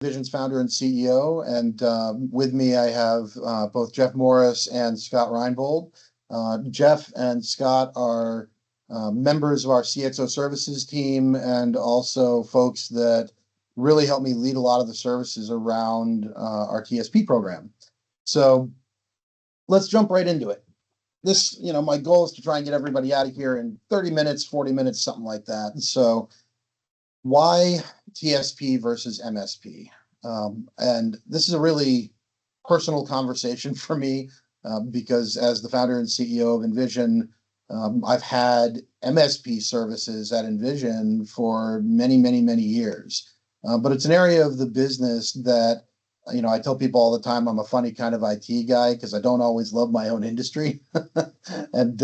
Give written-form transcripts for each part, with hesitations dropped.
Envision's founder and CEO, and with me I have both Jeff Morris and Scott Reinbold. Jeff and Scott are members of our CXO services team and also folks that really help me lead a lot of the services around our TSP program. So let's jump right into it. My goal is to try and get everybody out of here in 30 minutes, 40 minutes, something like that. And so why TSP versus MSP? And this is a really personal conversation for me because as the founder and CEO of Envision, I've had MSP services at Envision for many, many, many years. But it's an area of the business that, I tell people all the time I'm a funny kind of IT guy because I don't always love my own industry. And,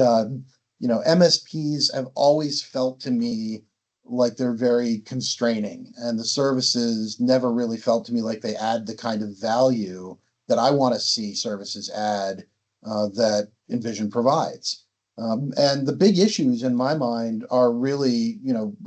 MSPs have always felt to me like they're very constraining, and the services never really felt to me like they add the kind of value that I want to see services add that Envision provides. And the big issues in my mind are really,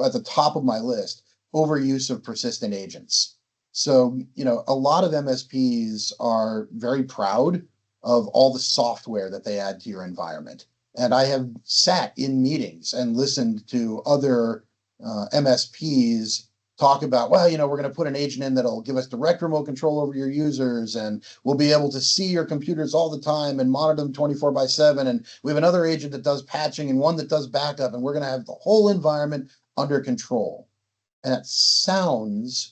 at the top of my list, overuse of persistent agents. So, a lot of MSPs are very proud of all the software that they add to your environment. And I have sat in meetings and listened to other MSPs talk about, well, we're going to put an agent in that'll give us direct remote control over your users, and we'll be able to see your computers all the time and monitor them 24/7. And we have another agent that does patching and one that does backup, and we're going to have the whole environment under control. And it sounds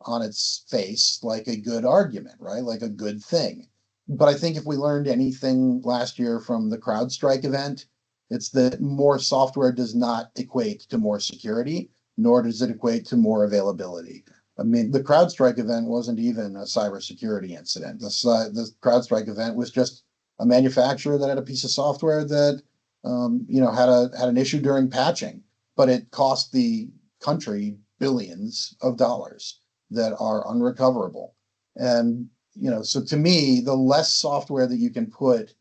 on its face like a good argument, right? Like a good thing. But I think if we learned anything last year from the CrowdStrike event, it's that more software does not equate to more security, nor does it equate to more availability. I mean, the CrowdStrike event wasn't even a cybersecurity incident. The CrowdStrike event was just a manufacturer that had a piece of software that, had an issue during patching, but it cost the country billions of dollars that are unrecoverable. And, so to me, the less software that you can put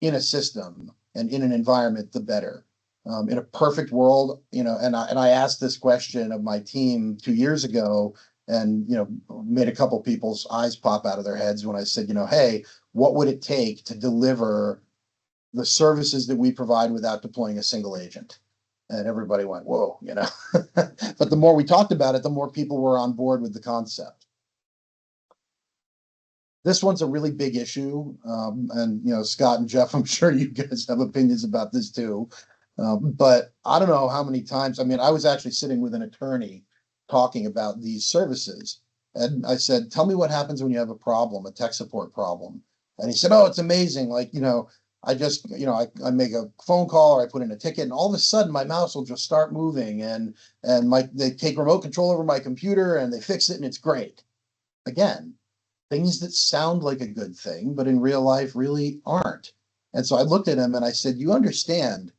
in a system and in an environment, the better. In a perfect world, and I asked this question of my team 2 years ago, and made a couple people's eyes pop out of their heads when I said, hey, what would it take to deliver the services that we provide without deploying a single agent? And everybody went, whoa, But the more we talked about it, the more people were on board with the concept. This one's a really big issue. And, Scott and Jeff, I'm sure you guys have opinions about this too. But I don't know how many times, I was actually sitting with an attorney talking about these services. And I said, tell me what happens when you have a problem, a tech support problem. And he said, oh, it's amazing. Like, I just, I make a phone call or I put in a ticket, and all of a sudden my mouse will just start moving, and they take remote control over my computer and they fix it and it's great. Again, things that sound like a good thing, but in real life really aren't. And so I looked at him and I said, you understand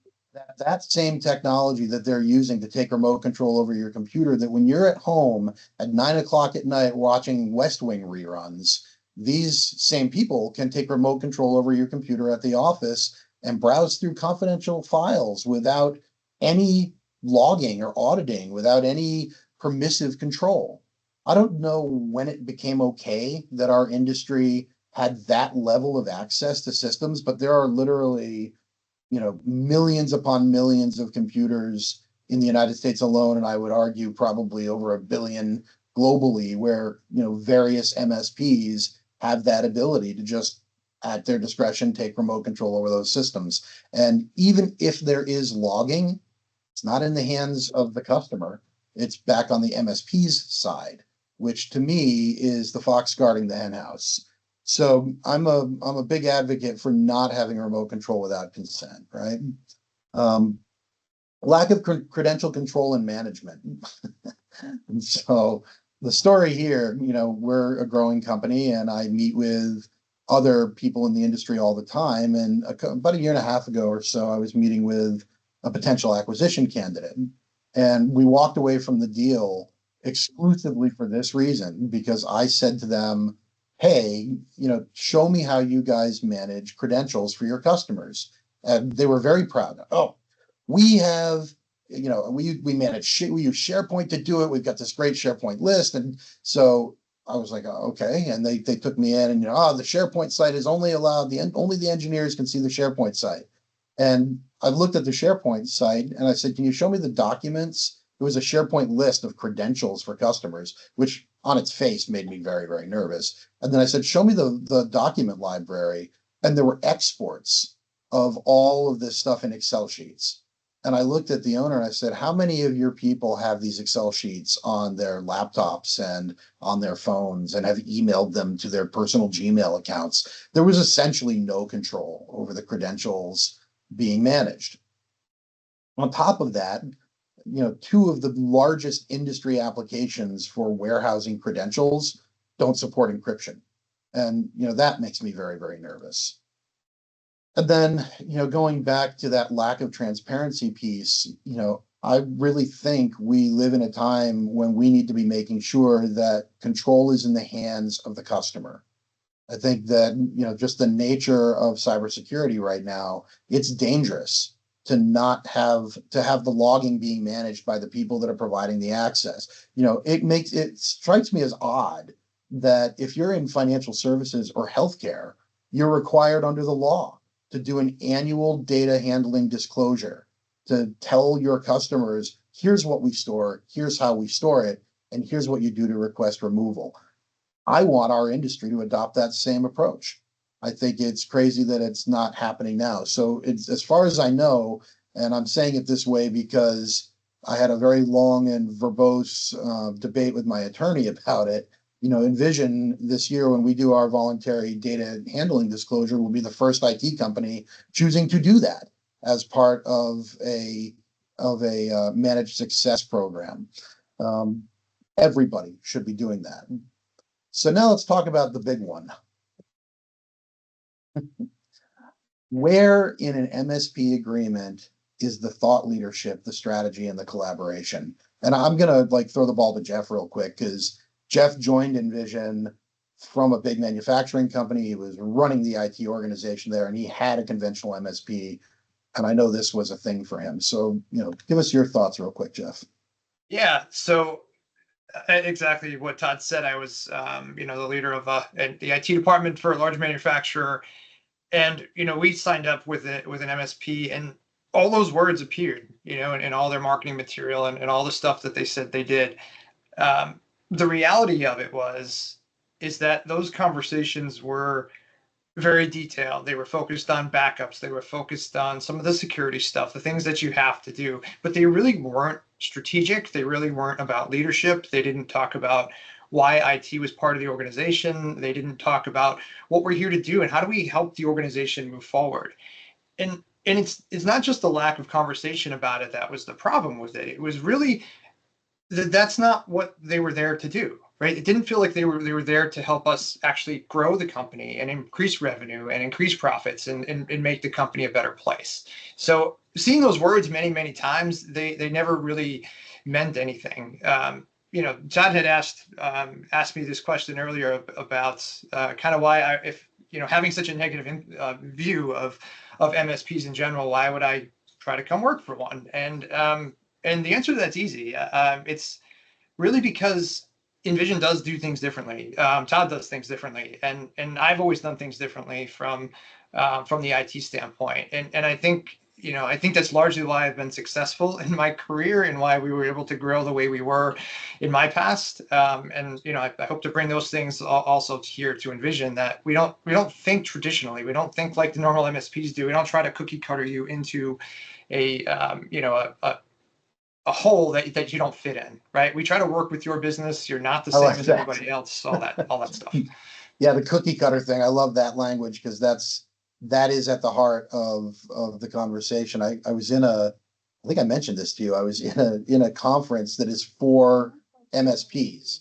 that same technology that they're using to take remote control over your computer, that when you're at home at 9 o'clock at night watching West Wing reruns, these same people can take remote control over your computer at the office and browse through confidential files without any logging or auditing, without any permissive control. I don't know when it became okay that our industry had that level of access to systems, but there are literally, millions upon millions of computers in the United States alone, and I would argue probably over 1 billion globally, where, various MSPs have that ability to just, at their discretion, take remote control over those systems. And even if there is logging, it's not in the hands of the customer. It's back on the MSP's side, which to me is the fox guarding the henhouse. So I'm a big advocate for not having remote control without consent, right? Lack of credential control and management. And so the story here, we're a growing company, and I meet with other people in the industry all the time. And about 1.5 years ago or so, I was meeting with a potential acquisition candidate, and we walked away from the deal exclusively for this reason, because I said to them, hey, show me how you guys manage credentials for your customers. And they were very proud. Oh, we have, we manage, we use SharePoint to do it. We've got this great SharePoint list. And so I was like, okay. And they took me in and, the SharePoint site is only allowed, only the engineers can see the SharePoint site. And I looked at the SharePoint site and I said, can you show me the documents? It was a SharePoint list of credentials for customers, which on its face made me very, very nervous. And then I said, show me the document library. And there were exports of all of this stuff in Excel sheets. And I looked at the owner and I said, how many of your people have these Excel sheets on their laptops and on their phones and have emailed them to their personal Gmail accounts? There was essentially no control over the credentials being managed. On top of that, two of the largest industry applications for warehousing credentials don't support encryption. And, that makes me very, very nervous. And then, going back to that lack of transparency piece, I really think we live in a time when we need to be making sure that control is in the hands of the customer. I think that, just the nature of cybersecurity right now, it's dangerous to not have the logging being managed by the people that are providing the access. It strikes me as odd that if you're in financial services or healthcare, you're required under the law to do an annual data handling disclosure to tell your customers, here's what we store, here's how we store it, and here's what you do to request removal. I want our industry to adopt that same approach. I think it's crazy that it's not happening now. So it's, as far as I know, and I'm saying it this way because I had a very long and verbose debate with my attorney about it. Envision this year, when we do our voluntary data handling disclosure, will be the first IT company choosing to do that as part of a managed success program. Everybody should be doing that. So now let's talk about the big one. Where in an MSP agreement is the thought leadership, the strategy, and the collaboration? And I'm gonna throw the ball to Jeff real quick, because Jeff joined Envision from a big manufacturing company. He was running the IT organization there, and he had a conventional MSP. And I know this was a thing for him. So, give us your thoughts real quick, Jeff. Yeah. So exactly what Todd said. I was, the leader of the IT department for a large manufacturer, and we signed up with an MSP, and all those words appeared, in all their marketing material and all the stuff that they said they did. The reality of it is that those conversations were very detailed. They were focused on backups. They were focused on some of the security stuff, the things that you have to do, but they really weren't strategic. They really weren't about leadership. They didn't talk about why IT was part of the organization. They didn't talk about what we're here to do and how do we help the organization move forward. And it's not just the lack of conversation about it that was the problem with it. It was really that's not what they were there to do, right? It didn't feel like they were there to help us actually grow the company and increase revenue and increase profits and make the company a better place. So seeing those words many, many times, they never really meant anything. Todd had asked me this question earlier about kind of why if having such a negative view of MSPs in general, why would I try to come work for one? And the answer to that's easy. It's really because Envision does do things differently. Todd does things differently, and I've always done things differently from the IT standpoint. And I think that's largely why I've been successful in my career and why we were able to grow the way we were in my past. I hope to bring those things also here to Envision, that we don't think traditionally. We don't think like the normal MSPs do. We don't try to cookie cutter you into a hole that you don't fit in, right? We try to work with your business. You're not the same as everybody else, all that stuff. Yeah, the cookie cutter thing. I love that language, because that is at the heart of the conversation. I think I mentioned this to you. I was in a conference that is for MSPs,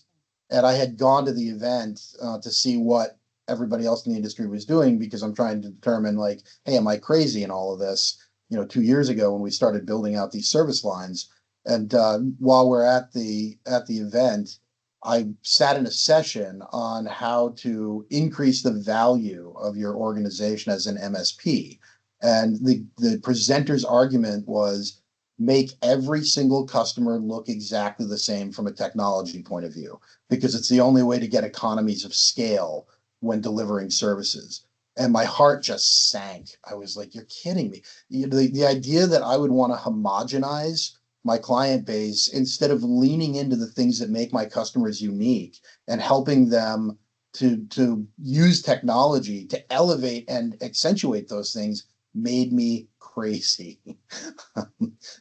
and I had gone to the event to see what everybody else in the industry was doing, because I'm trying to determine, hey, am I crazy in all of this? 2 years ago when we started building out these service lines. And while we're at the event, I sat in a session on how to increase the value of your organization as an MSP. And the presenter's argument was, make every single customer look exactly the same from a technology point of view, because it's the only way to get economies of scale when delivering services. And my heart just sank. I was like, you're kidding me. The idea that I would want to homogenize my client base instead of leaning into the things that make my customers unique and helping them to use technology to elevate and accentuate those things made me crazy.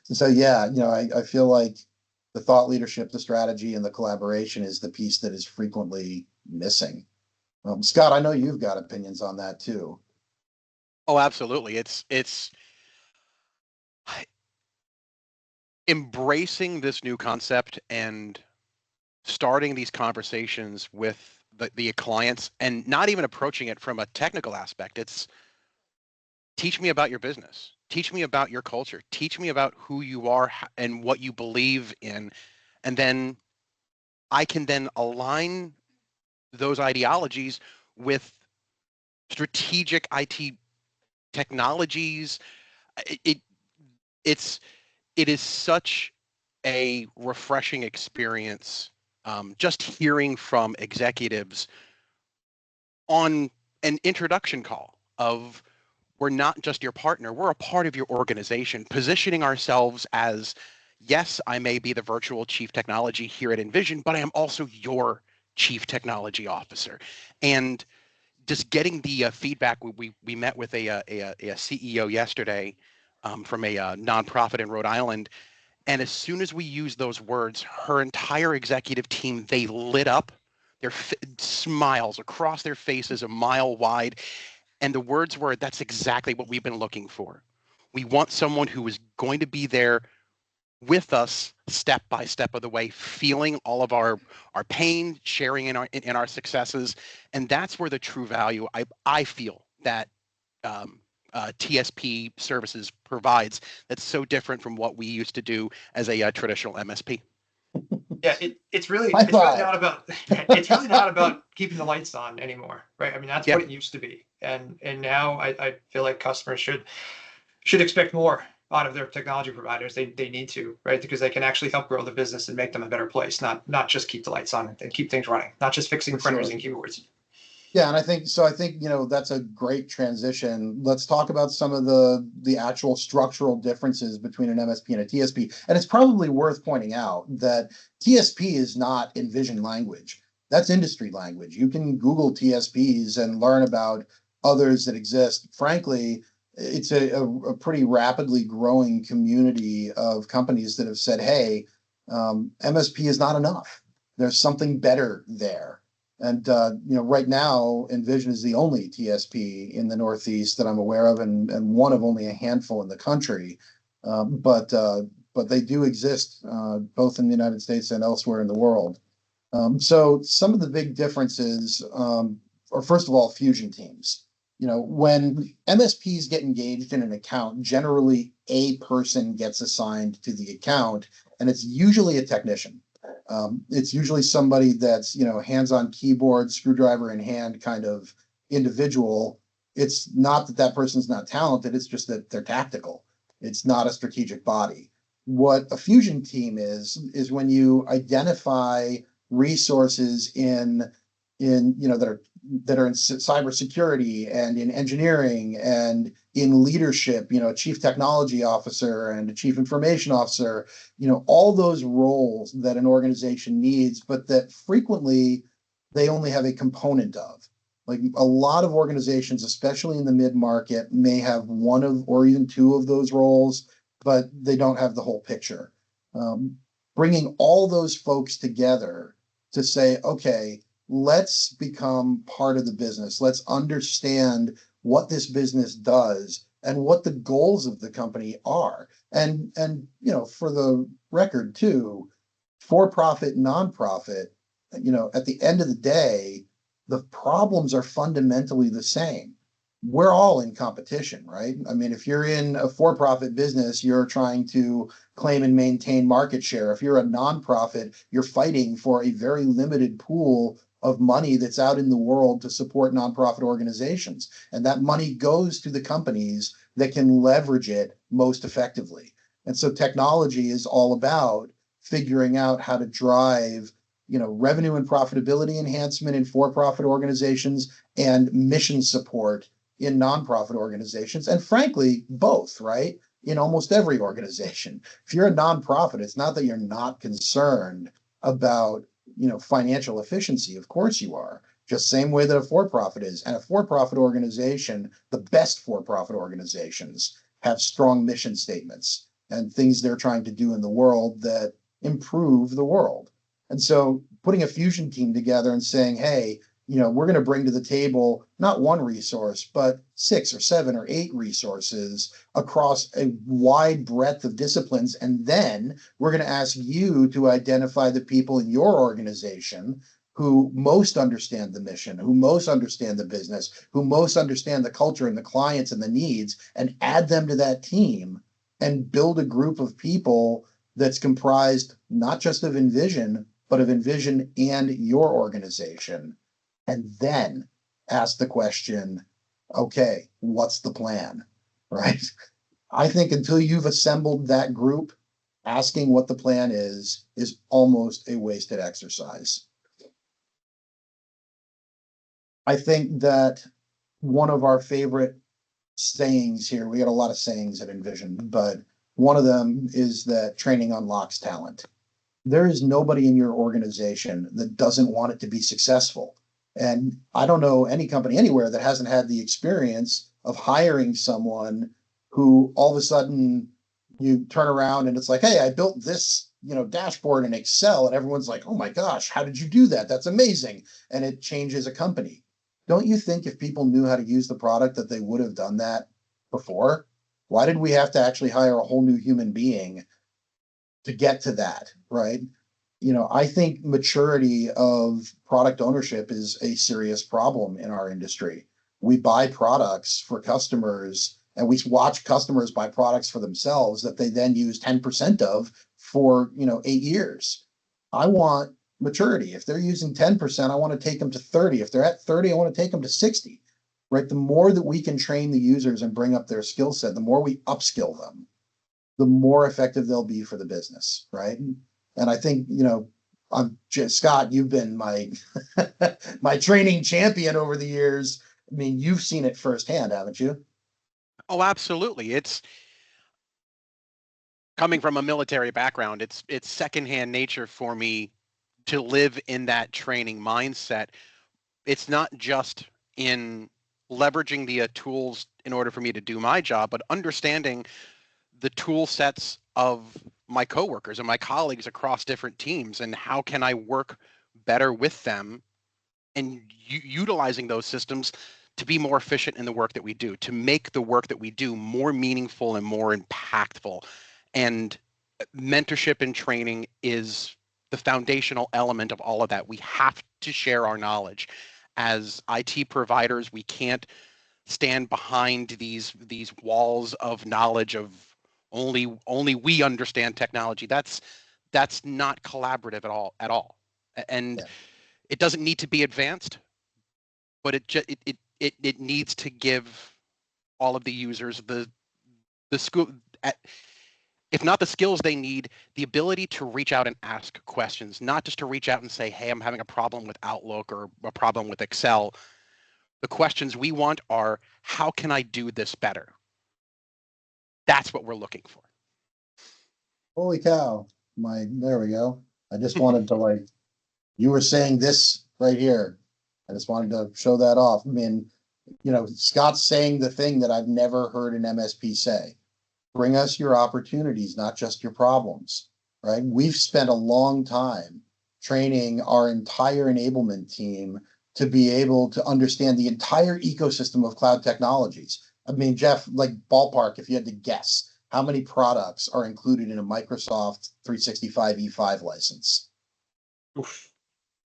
So yeah, I feel like the thought leadership, the strategy, and the collaboration is the piece that is frequently missing. Scott, I know you've got opinions on that too. Oh, absolutely. It's embracing this new concept and starting these conversations with the clients and not even approaching it from a technical aspect. It's teach me about your business. Teach me about your culture. Teach me about who you are and what you believe in. And then I can then align those ideologies with strategic IT technologies. It it's it is such a refreshing experience, just hearing from executives on an introduction call of we're not just your partner, we're a part of your organization, positioning ourselves as, yes, I may be the virtual chief technology here at Envision, but I am also your chief technology officer. And just getting the feedback, we met with a CEO yesterday from a nonprofit in Rhode Island. And as soon as we used those words, her entire executive team, they lit up, their smiles across their faces a mile wide. And the words were, that's exactly what we've been looking for. We want someone who is going to be there with us step by step of the way, feeling all of our pain, sharing in our successes. And that's where the true value I feel that TSP Services provides, that's so different from what we used to do as a traditional MSP. Yeah, it's really not about it's really not about keeping the lights on anymore, right? I mean, that's what it used to be, and now I feel like customers should expect more out of their technology providers. They need to, right? Because they can actually help grow the business and make them a better place, not just keep the lights on and keep things running, not just fixing printers and keyboards. Yeah, and I think that's a great transition. Let's talk about some of the actual structural differences between an MSP and a TSP. And it's probably worth pointing out that TSP is not Envision language. That's industry language. You can Google TSPs and learn about others that exist. Frankly, it's a pretty rapidly growing community of companies that have said, hey, MSP is not enough. There's something better there. And right now, Envision is the only TSP in the Northeast that I'm aware of, and one of only a handful in the country. But they do exist both in the United States and elsewhere in the world. So some of the big differences are, first of all, fusion teams. When MSPs get engaged in an account, generally a person gets assigned to the account, and it's usually a technician. It's usually somebody that's, hands on keyboard, screwdriver in hand kind of individual. It's not that that person's not talented. It's just that they're tactical. It's not a strategic body. What a fusion team is when you identify resources in that are in cybersecurity and in engineering and in leadership, a chief technology officer and a chief information officer, all those roles that an organization needs, but that frequently they only have a component of. Like a lot of organizations, especially in the mid-market, may have one of or even two of those roles, but they don't have the whole picture. Bringing all those folks together to say, okay, let's become part of the business. Let's understand what this business does and what the goals of the company are. And for the record too, for-profit, nonprofit, at the end of the day, the problems are fundamentally the same. We're all in competition, right? I mean, if you're in a for-profit business, you're trying to claim and maintain market share. If you're a nonprofit, you're fighting for a very limited pool of money that's out in the world to support nonprofit organizations. And that money goes to the companies that can leverage it most effectively. And so technology is all about figuring out how to drive, revenue and profitability enhancement in for-profit organizations and mission support in nonprofit organizations. And frankly, both, right? In almost every organization. If you're a nonprofit, it's not that you're not concerned about, financial efficiency. Of course you are. Just same way that a for-profit is. And a for-profit organization, the best for-profit organizations, have strong mission statements and things they're trying to do in the world that improve the world. And so putting a fusion team together and saying, hey, we're going to bring to the table not one resource, but 6 or 7 or 8 resources across a wide breadth of disciplines. And then we're going to ask you to identify the people in your organization who most understand the mission, who most understand the business, who most understand the culture and the clients and the needs, and add them to that team and build a group of people that's comprised not just of Envision, but of Envision and your organization. And then ask the question, okay, what's the plan, right? I think until you've assembled that group, asking what the plan is almost a wasted exercise. I think that one of our favorite sayings here, we got a lot of sayings at Envision, but one of them is that training unlocks talent. There is nobody in your organization that doesn't want it to be successful. And I don't know any company anywhere that hasn't had the experience of hiring someone who all of a sudden you turn around and it's like, hey, I built this, dashboard in Excel, and everyone's like, oh my gosh, how did you do that? That's amazing. And it changes a company. Don't you think if people knew how to use the product that they would have done that before? Why did we have to actually hire a whole new human being to get to that, right? I think maturity of product ownership is a serious problem in our industry. We buy products for customers and we watch customers buy products for themselves that they then use 10% of for, 8 years. I want maturity. If they're using 10%, I want to take them to 30. If they're at 30, I want to take them to 60, right? The more that we can train the users and bring up their skill set, the more we upskill them, the more effective they'll be for the business, right? And I think, Scott, you've been my my training champion over the years. I mean, you've seen it firsthand, haven't you? Oh, absolutely. It's coming from a military background. It's secondhand nature for me to live in that training mindset. It's not just in leveraging the tools in order for me to do my job, but understanding the tool sets of my coworkers and my colleagues across different teams, and how can I work better with them and utilizing those systems to be more efficient in the work that we do, to make the work that we do more meaningful and more impactful. And mentorship and training is the foundational element of all of that. We have to share our knowledge. As IT providers, we can't stand behind these walls of knowledge of only we understand technology. That's not collaborative at all. And it doesn't need to be advanced, but it needs to give all of the users the school, if not the skills they need, the ability to reach out and ask questions, not just to reach out and say, hey, I'm having a problem with Outlook or a problem with Excel. The questions we want are, how can I do this better? That's what we're looking for. Holy cow. There we go. I just wanted to you were saying this right here. I just wanted to show that off. I mean, Scott's saying the thing that I've never heard an MSP say. Bring us your opportunities, not just your problems, right? We've spent a long time training our entire enablement team to be able to understand the entire ecosystem of cloud technologies. I mean, Jeff, ballpark, if you had to guess, how many products are included in a Microsoft 365 E5 license? Oof.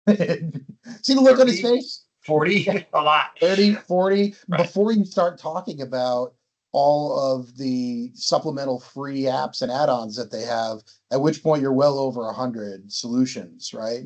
See the look 30, on his face? 40, a lot. 30, 40, right. Before you start talking about all of the supplemental free apps and add-ons that they have, at which point you're well over 100 solutions, right?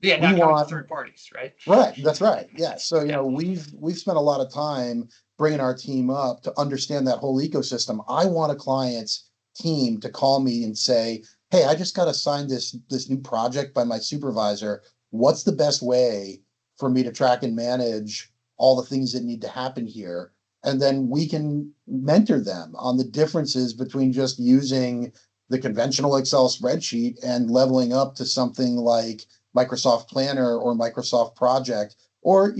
Yeah, not counting third parties, right? Right, that's right. Yeah. So, we've spent a lot of time bringing our team up to understand that whole ecosystem. I want a client's team to call me and say, hey, I just got assigned this new project by my supervisor. What's the best way for me to track and manage all the things that need to happen here? And then we can mentor them on the differences between just using the conventional Excel spreadsheet and leveling up to something like Microsoft Planner or Microsoft Project. Or,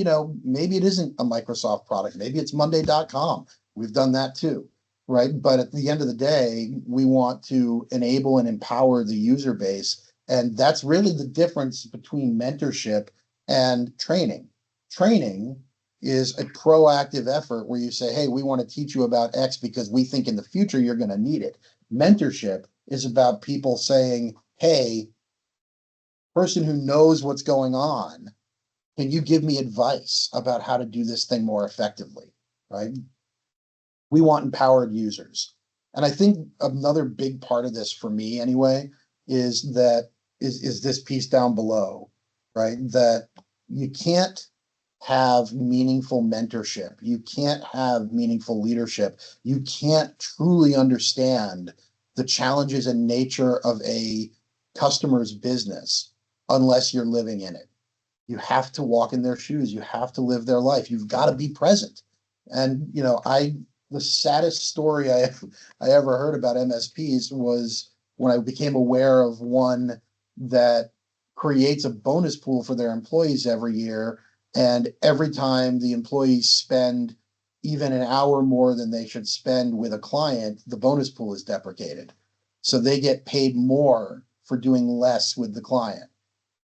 maybe it isn't a Microsoft product. Maybe it's Monday.com. We've done that too, right? But at the end of the day, we want to enable and empower the user base. And that's really the difference between mentorship and training. Training is a proactive effort where you say, hey, we want to teach you about X because we think in the future you're going to need it. Mentorship is about people saying, hey, person who knows what's going on, can you give me advice about how to do this thing more effectively, right? We want empowered users. And I think another big part of this for me anyway is this piece down below, right? That you can't have meaningful mentorship. You can't have meaningful leadership. You can't truly understand the challenges and nature of a customer's business unless you're living in it. You have to walk in their shoes. You have to live their life. You've got to be present. And, the saddest story I ever heard about MSPs was when I became aware of one that creates a bonus pool for their employees every year. And every time the employees spend even an hour more than they should spend with a client, the bonus pool is deprecated. So they get paid more for doing less with the client.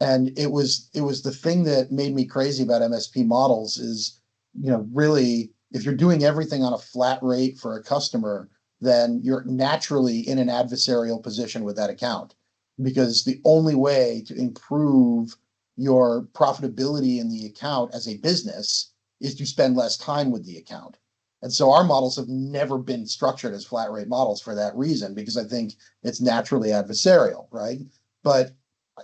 And it was the thing that made me crazy about MSP models is, really, if you're doing everything on a flat rate for a customer, then you're naturally in an adversarial position with that account, because the only way to improve your profitability in the account as a business is to spend less time with the account. And so our models have never been structured as flat rate models for that reason, because I think it's naturally adversarial, right? But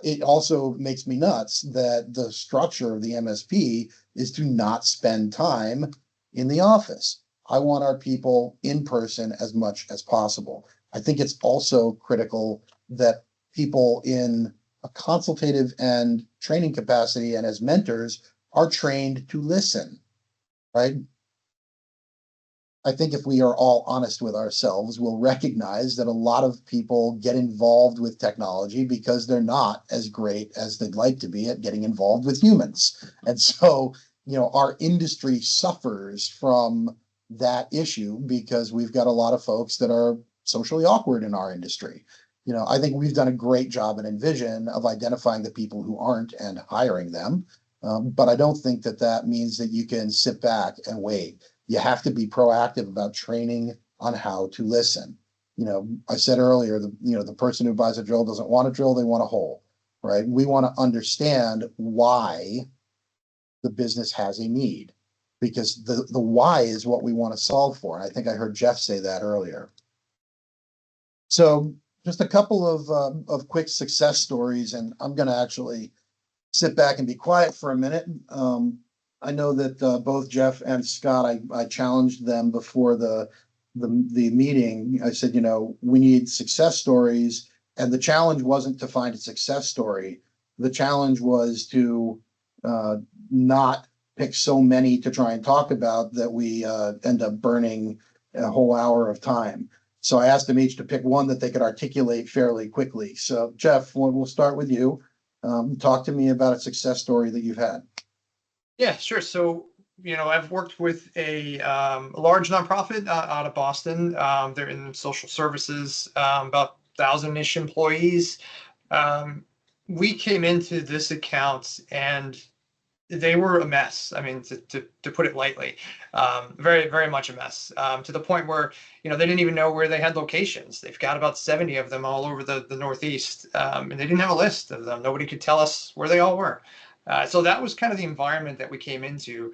it also makes me nuts that the structure of the MSP is to not spend time in the office. I want our people in person as much as possible. I think it's also critical that people in a consultative and training capacity and as mentors are trained to listen, right? I think if we are all honest with ourselves, we'll recognize that a lot of people get involved with technology because they're not as great as they'd like to be at getting involved with humans. And so, our industry suffers from that issue because we've got a lot of folks that are socially awkward in our industry. I think we've done a great job at Envision of identifying the people who aren't and hiring them. But I don't think that means that you can sit back and wait. You have to be proactive about training on how to listen. I said earlier, the person who buys a drill doesn't want a drill, they want a hole, right? We want to understand why the business has a need, because the why is what we want to solve for. And I think I heard Jeff say that earlier. So just a couple of quick success stories, and I'm going to actually sit back and be quiet for a minute. I know that both Jeff and Scott, I challenged them before the meeting. I said, we need success stories, and the challenge wasn't to find a success story. The challenge was to not pick so many to try and talk about that we end up burning a whole hour of time. So I asked them each to pick one that they could articulate fairly quickly. So Jeff, we'll start with you. Talk to me about a success story that you've had. Yeah, sure. So, I've worked with a large nonprofit out of Boston. They're in social services, about 1,000-ish employees. We came into this account and they were a mess. I mean, to put it lightly, very, very much a mess, to the point where, they didn't even know where they had locations. They've got about 70 of them all over the Northeast, and they didn't have a list of them. Nobody could tell us where they all were. So that was kind of the environment that we came into.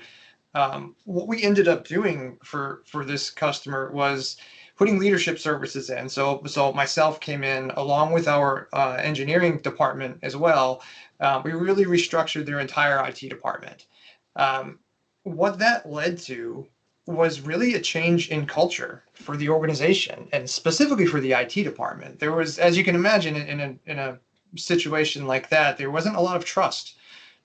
What we ended up doing for this customer was putting leadership services in. So myself came in along with our engineering department as well. We really restructured their entire IT department. What that led to was really a change in culture for the organization and specifically for the IT department. There was, as you can imagine, in a situation like that, there wasn't a lot of trust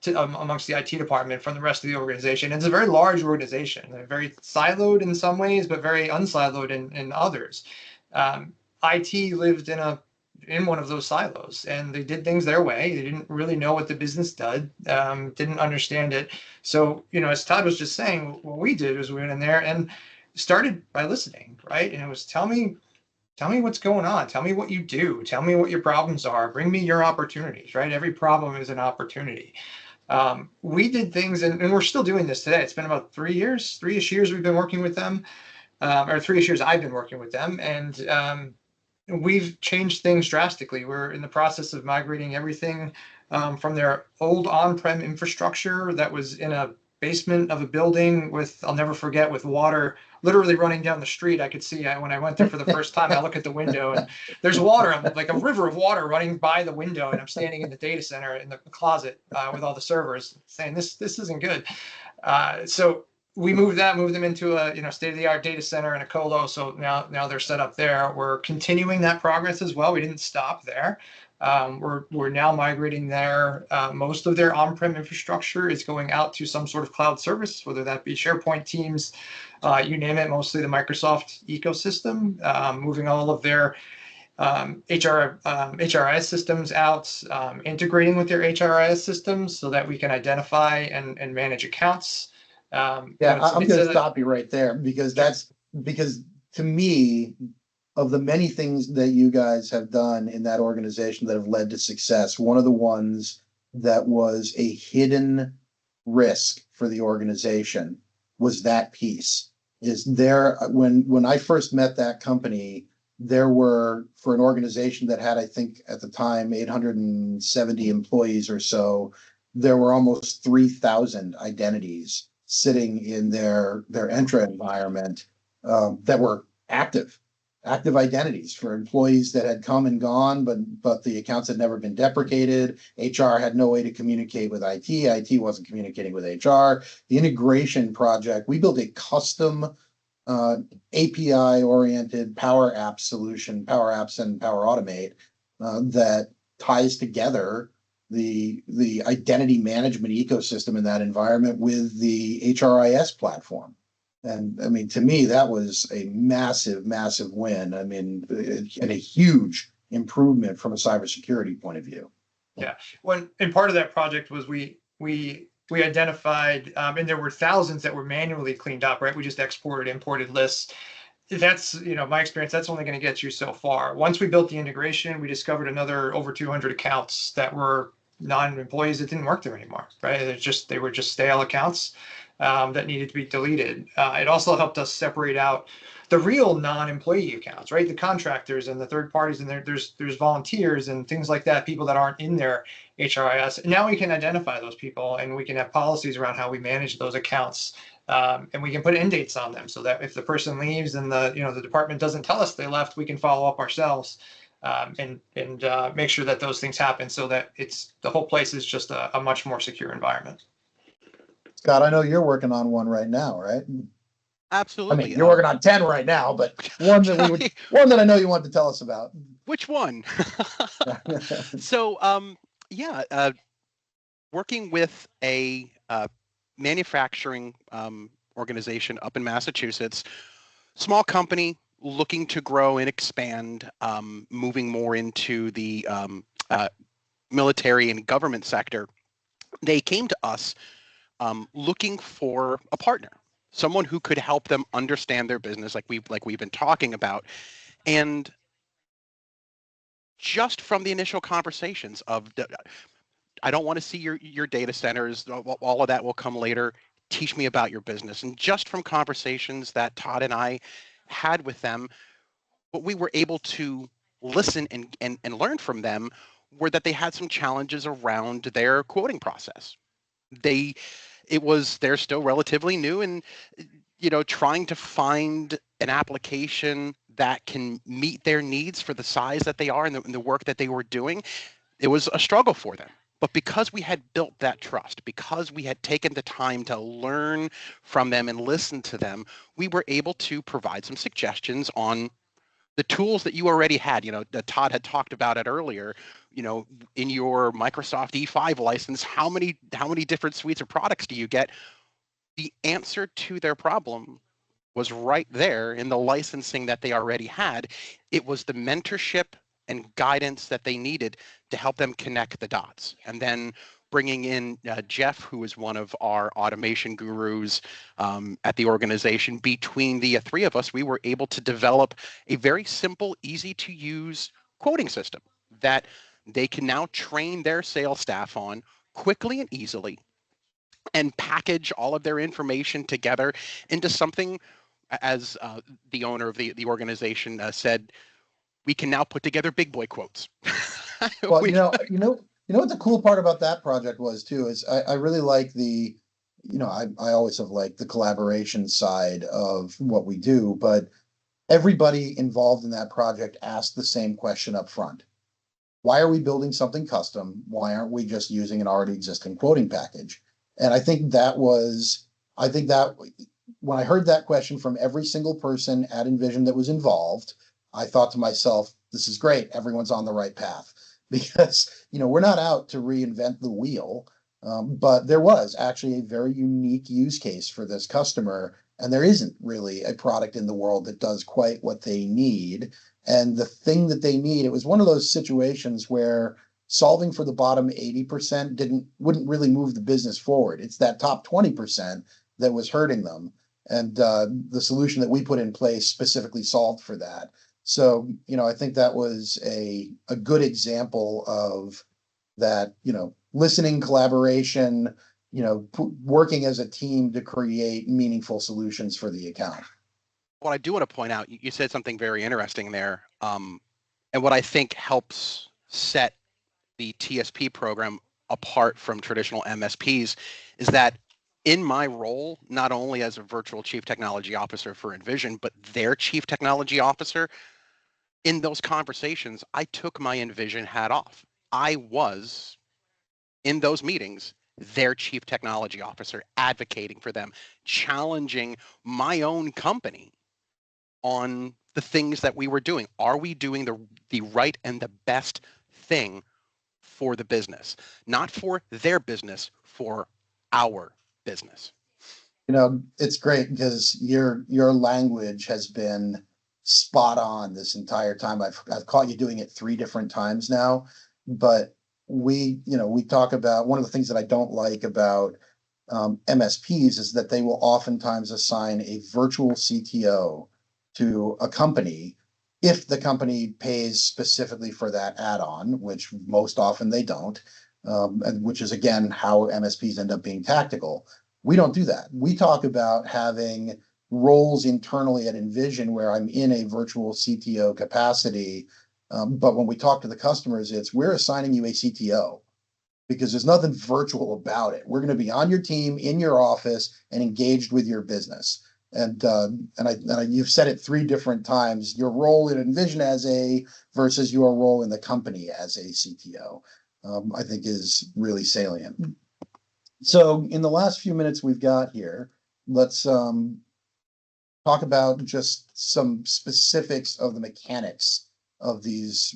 amongst the IT department from the rest of the organization. It's a very large organization. They're very siloed in some ways, but very unsiloed in others. IT lived in one of those silos, and they did things their way. They didn't really know what the business did, didn't understand it. So, as Todd was just saying, what we did was we went in there and started by listening, right? And it was tell me what's going on. Tell me what you do. Tell me what your problems are. Bring me your opportunities, right? Every problem is an opportunity. We did things, and we're still doing this today. It's been about 3-ish years we've been working with them, or 3-ish years I've been working with them, and we've changed things drastically. We're in the process of migrating everything from their old on-prem infrastructure that was in a basement of a building with, I'll never forget, with water literally running down the street. I could see when I went there for the first time, I look at the window and there's water, like a river of water running by the window. And I'm standing in the data center in the closet with all the servers saying, this isn't good. So we moved them into a state-of-the-art data center and a colo. So now they're set up there. We're continuing that progress as well. We didn't stop there. We're now migrating most of their on-prem infrastructure is going out to some sort of cloud service, whether that be SharePoint, Teams, you name it, mostly the Microsoft ecosystem, moving all of their HRIS systems out, integrating with their HRIS systems so that we can identify and manage accounts. I'm going to stop you right there because to me, of the many things that you guys have done in that organization that have led to success, one of the ones that was a hidden risk for the organization was that piece. When I first met that company, there were, for an organization that had, I think at the time, 870 employees or so, there were almost 3,000 identities sitting in their Entra environment that were active identities for employees that had come and gone, but the accounts had never been deprecated. HR had no way to communicate with IT. IT wasn't communicating with HR. The integration project, we built a custom API-oriented Power App solution, Power Apps and Power Automate, that ties together the identity management ecosystem in that environment with the HRIS platform. And I mean, to me, that was a massive, massive win. I mean, and a huge improvement from a cybersecurity point of view. Yeah. And part of that project was we identified, and there were thousands that were manually cleaned up, right? We just imported lists. That's, my experience, that's only going to get you so far. Once we built the integration, we discovered another over 200 accounts that were non-employees that didn't work there anymore, right? They were just stale accounts that needed to be deleted. It also helped us separate out the real non-employee accounts, right? The contractors and the third parties, and there's volunteers and things like that, people that aren't in their HRIS. Now we can identify those people and we can have policies around how we manage those accounts. And we can put end dates on them so that if the person leaves and the department doesn't tell us they left, we can follow up ourselves and make sure that those things happen so that the whole place is just a much more secure environment. Scott, I know you're working on one right now, right? Absolutely. I mean, you're working on 10 right now, but one that I know you want to tell us about. Which one? So, working with a manufacturing organization up in Massachusetts, small company looking to grow and expand, moving more into the military and government sector. They came to us looking for a partner, someone who could help them understand their business, like we've been talking about, and just from the initial conversations of, I don't want to see your data centers, all of that will come later. Teach me about your business. And just from conversations that Todd and I had with them, what we were able to listen and learn from them were that they had some challenges around their quoting process. They're still relatively new and, trying to find an application that can meet their needs for the size that they are and the work that they were doing. It was a struggle for them. But because we had built that trust, because we had taken the time to learn from them and listen to them, we were able to provide some suggestions on the tools that you already had. That Todd had talked about it earlier. In your Microsoft E5 license, how many different suites of products do you get? The answer to their problem was right there in the licensing that they already had. It was the mentorship and guidance that they needed to help them connect the dots. And then bringing in Jeff, who is one of our automation gurus at the organization. Between the three of us, we were able to develop a very simple, easy to use quoting system that they can now train their sales staff on quickly and easily, and package all of their information together into something, as the owner of the organization said, we can now put together big boy quotes. Well, what the cool part about that project was too, is I really like I always have liked the collaboration side of what we do, but everybody involved in that project asked the same question up front. Why are we building something custom? Why aren't we just using an already existing quoting package? And I think that when I heard that question from every single person at Envision that was involved, I thought to myself, this is great. Everyone's on the right path because, we're not out to reinvent the wheel. But there was actually a very unique use case for this customer, and there isn't really a product in the world that does quite what they need. And the thing that they need, it was one of those situations where solving for the bottom 80% wouldn't really move the business forward. It's that top 20% that was hurting them. And the solution that we put in place specifically solved for that. So, I think that was a good example of that, listening, collaboration, working as a team to create meaningful solutions for the account. What I do want to point out, you said something very interesting there. And what I think helps set the TSP program apart from traditional MSPs is that in my role, not only as a virtual chief technology officer for Envision, but their chief technology officer, in those conversations, I took my Envision hat off. I was, in those meetings, their chief technology officer, advocating for them, challenging my own company on the things that we were doing. Are we doing the right and the best thing for the business? Not for their business, for our business. It's great because your language has been spot on this entire time. I've caught you doing it 3 different times now, but we talk about one of the things that I don't like about MSPs is that they will oftentimes assign a virtual CTO to a company if the company pays specifically for that add-on, which most often they don't, and which is again how MSPs end up being tactical. We don't do that. We talk about having roles internally at Envision where I'm in a virtual CTO capacity. But when we talk to the customers, we're assigning you a CTO because there's nothing virtual about it. We're going to be on your team, in your office, and engaged with your business. And you've said it 3 different times, your role in Envision versus your role in the company as a CTO, I think is really salient. So in the last few minutes we've got here, let's talk about just some specifics of the mechanics of these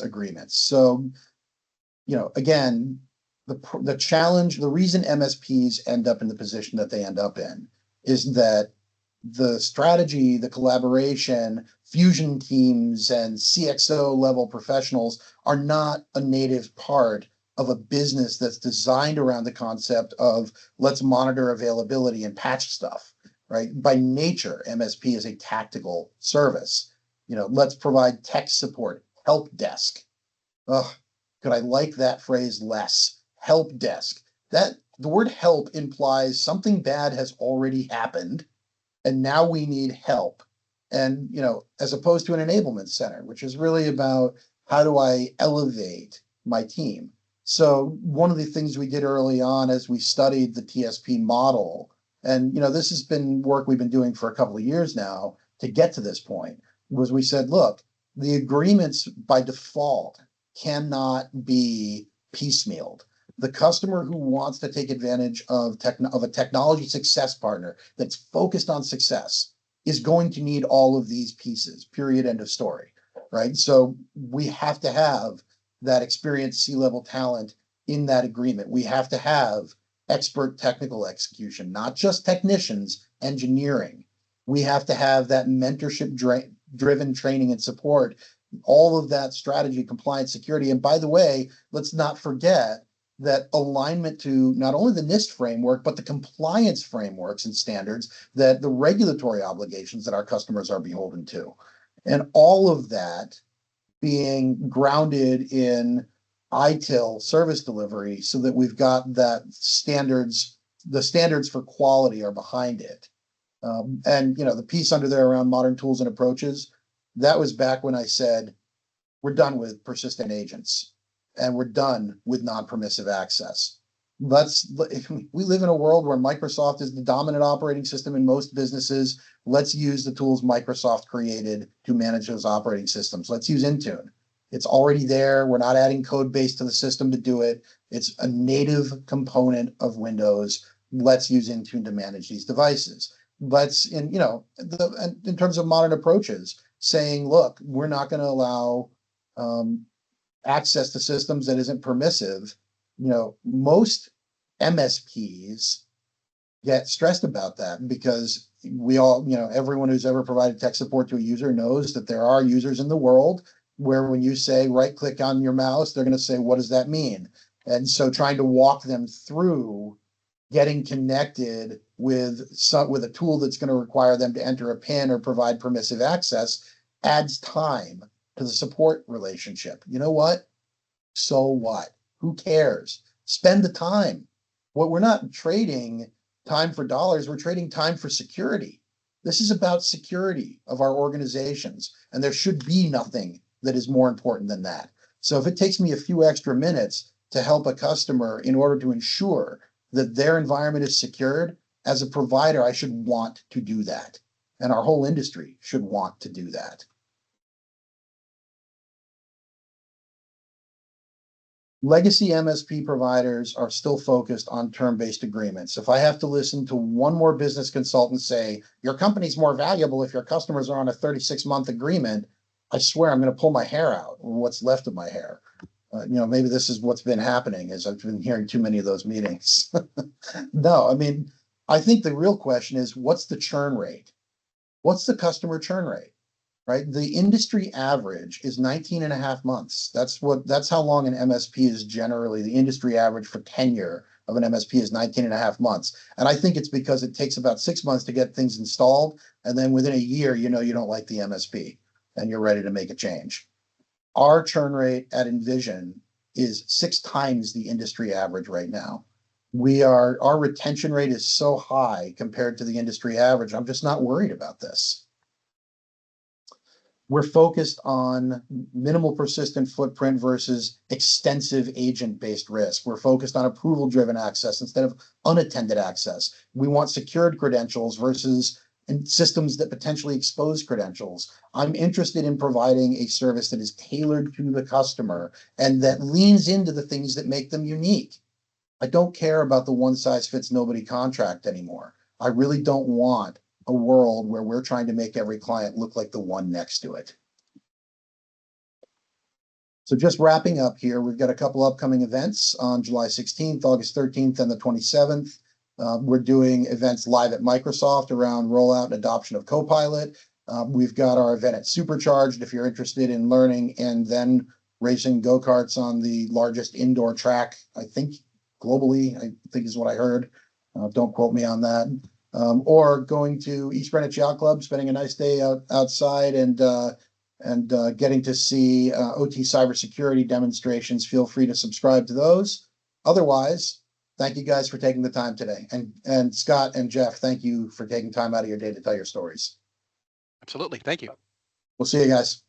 agreements. So, again, the challenge, the reason MSPs end up in the position that they end up in is that the strategy, the collaboration, fusion teams, and CXO level professionals are not a native part of a business that's designed around the concept of let's monitor availability and patch stuff, right? By nature, MSP is a tactical service. Let's provide tech support, help desk. Ugh, could I like that phrase less? Help desk. The word help implies something bad has already happened and now we need help. And, as opposed to an enablement center, which is really about how do I elevate my team? So one of the things we did early on as we studied the TSP model, and this has been work we've been doing for a couple of years now to get to this point, was we said, look, the agreements by default cannot be piecemealed. The customer who wants to take advantage of a technology success partner that's focused on success is going to need all of these pieces, period, end of story, right? So we have to have that experienced C-level talent in that agreement. We have to have expert technical execution, not just technicians, engineering. We have to have that mentorship driven training and support, all of that strategy, compliance, security. And by the way, let's not forget that alignment to not only the NIST framework, but the compliance frameworks and standards, that the regulatory obligations that our customers are beholden to. And all of that being grounded in ITIL service delivery, so that we've got that standards, the standards for quality are behind it. And, you know, the piece under there around modern tools and approaches, that was back when I said, we're done with persistent agents and we're done with non-permissive access. We live in a world where Microsoft is the dominant operating system in most businesses. Let's use the tools Microsoft created to manage those operating systems. Let's use Intune. It's already there. We're not adding code base to the system to do it. It's a native component of Windows. Let's use Intune to manage these devices. In terms of modern approaches, saying, look, we're not going to allow access to systems that isn't permissive. You know, most MSPs get stressed about that because we all, you know, everyone who's ever provided tech support to a user knows that there are users in the world where when you say right click on your mouse, they're going to say, what does that mean? And so trying to walk them through getting connected with a tool that's going to require them to enter a PIN or provide permissive access adds time to the support relationship. You know what? So what? Who cares? Spend the time. We're not trading time for dollars. We're trading time for security. This is about security of our organizations, and there should be nothing that is more important than that. So if it takes me a few extra minutes to help a customer in order to ensure that their environment is secured, as a provider, I should want to do that. And our whole industry should want to do that. Legacy MSP providers are still focused on term-based agreements. If I have to listen to one more business consultant say, your company's more valuable if your customers are on a 36-month agreement, I swear I'm going to pull my hair out, or what's left of my hair. Maybe this is what's been happening, is I've been hearing too many of those meetings. No, I mean, I think the real question is, what's the churn rate? What's the customer churn rate? Right? The industry average is 19 and a half months. That's how long an MSP is generally. The industry average for tenure of an MSP is 19 and a half months. And I think it's because it takes about 6 months to get things installed. And then within a year, you know, you don't like the MSP and you're ready to make a change. Our churn rate at Envision is 6 times the industry average right now. Our retention rate is so high compared to the industry average. I'm just not worried about this. We're focused on minimal persistent footprint versus extensive agent-based risk. We're focused on approval-driven access instead of unattended access. We want secured credentials versus systems that potentially expose credentials. I'm interested in providing a service that is tailored to the customer and that leans into the things that make them unique. I don't care about the one-size-fits-nobody contract anymore. I really don't want a world where we're trying to make every client look like the one next to it. So just wrapping up here, we've got a couple upcoming events on July 16th, August 13th, and the 27th. We're doing events live at Microsoft around rollout and adoption of Copilot. We've got our event at Supercharged if you're interested in learning and then racing go-karts on the largest indoor track, I think globally, I think is what I heard. Don't quote me on that. Or going to East Greenwich Yacht Club, spending a nice day outside and getting to see OT cybersecurity demonstrations. Feel free to subscribe to those. Otherwise, thank you guys for taking the time today. And Scott and Jeff, thank you for taking time out of your day to tell your stories. Absolutely. Thank you. We'll see you guys.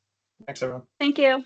Thanks, everyone. Thank you.